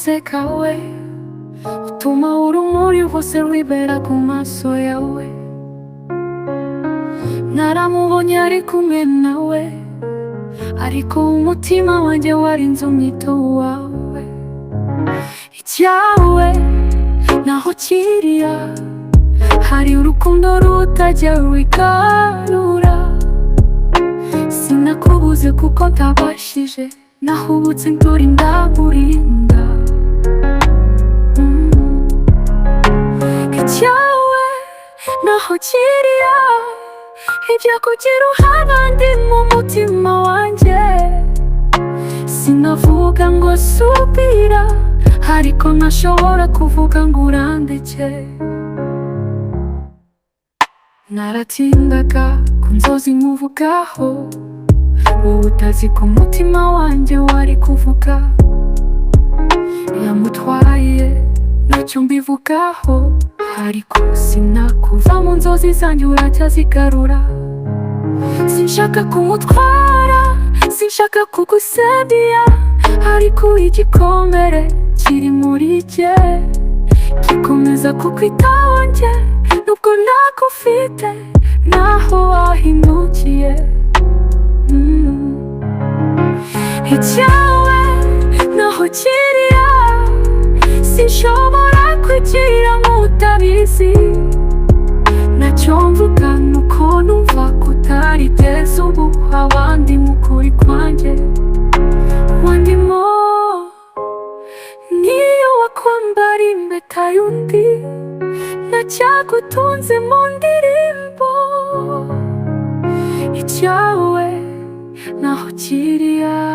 guseka we utuma urumuri rwose rwibera ku maso yawe. Naramubonye ari kumwe nawe, ariko umutima wanjye warinze umwito wawe. Icyawe naho cyirya, hari urukundo rutajya rwigarura. Sinakubuze kuko ntabashije, nahubutse nturinda kurinda. Icyawe naho cyirya, ibyo kugira uhabandi mu mutima wanjye. Sinavuga ngo subira, ariko ntashobora kuvuga ngo urandeke. Naratindaga ku nzozi nkuvugaho, wowe utazi ko umutima wanjye wari kuvuga. Yamutwaye ntacyo mbivugaho, ariko sinakuva mu nzozi zanjye uracyazigarura. Sinshaka kumutwara, sinshaka kugusebya, ariko igikomere kiri muri jye gikomeza kukwitaho njye, nubwo ntakufite naho wahindukiye. Icyawe naho cyirya, sinshobora kugira nk'utabizi. Ntacyo mvuga nuko numva kutarigeze ubuha abandi mu kuri kwanjye. Wandimo niyo wakwambara impeta y'undi, ntacyagutunze mu ndirimbo. Icyawe naho cyirya.